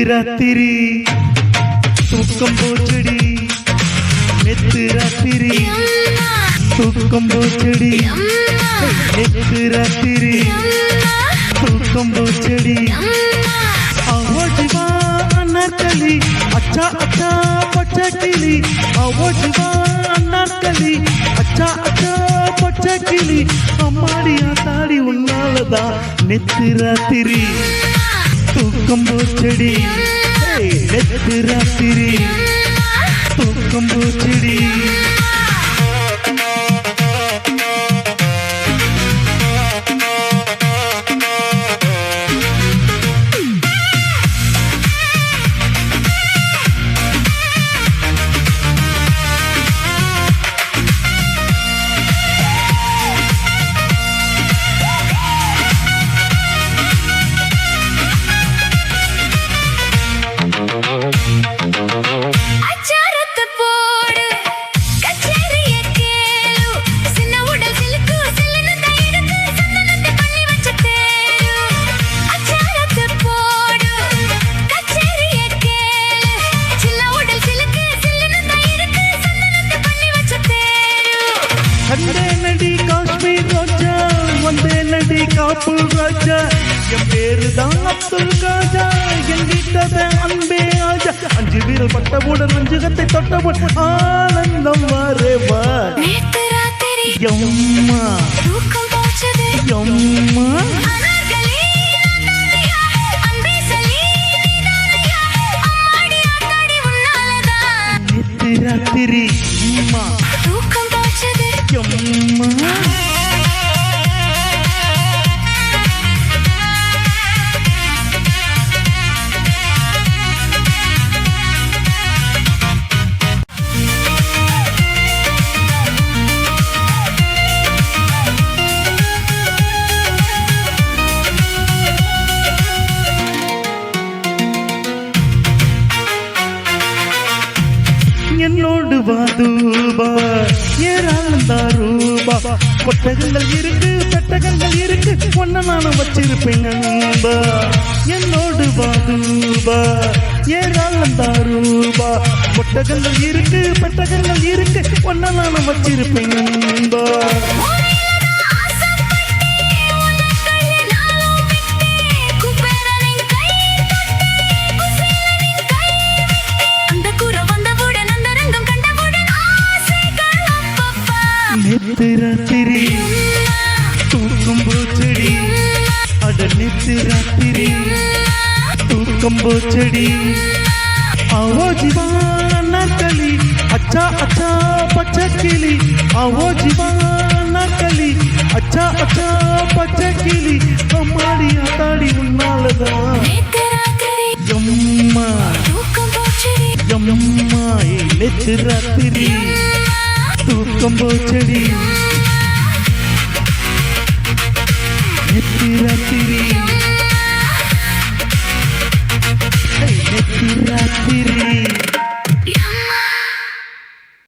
ராத்திரி தூக்கம் போச்சடி நெத்து ராத்திரி தூக்கம் போச்சடி நெத்து ராத்திரி தூக்கம் போச்சடி அவஜிவா அன்னார்கலி அச்சா அச்சா பச்சக்கிளி அவஜிவா அன்னார்கலி அச்சா அச்சா பச்சக்கிளி அம்மாடியா தாடி உன்னாலதான் நெத்து ராத்திரி தூக்கம் போச்சடி நெத்து ராத்திரி தூக்கம் போச்சடி நடி காஷ்மீர் ரோஜா வந்தே நடி காப்புல் ராஜா என் பேருதான் அப்துல் காஜா என் வீட்டத அன்பே ஆஜா அஞ்சு வீரல் பட்டவுடன் அஞ்சுகத்தை தொட்டவுடன் ஆனந்தம் வரேவா எம்மா எம்மா ராத்திரி அம்மா எம்மா என்னோடு வாதூபா ஏராளந்தா ரூபா கொட்டகங்கள் இருக்கு பெட்டகங்கள் இருக்கு ஒன்ன நானும் வச்சிருப்பேன் நண்பா என்னோடு வாதூபா ஏராளந்தா ரூபா கொட்டகங்கள் இருக்கு பெட்டகங்கள் இருக்கு ஒன்ன நானும் வச்சிருப்பேன் நண்பா நெத்து ராத்திரி தூக்கம் போச்சடி அட நெத்து ராத்திரி தூக்கம் போச்சடி அவோ ஜிவா அன்னார்கலி அச்சா அச்சா பச்சக்கிளி அவோ ஜிவா அன்னார்கலி அச்சா அச்சா பச்சக்கிளி அம்மாடியா தாடி உன்னாலதான் எம்மா எம்மா நெத்து ராத்திரி தூக்கம் போச்சடி நெத்து ராத்திரி நெத்து ராத்திரி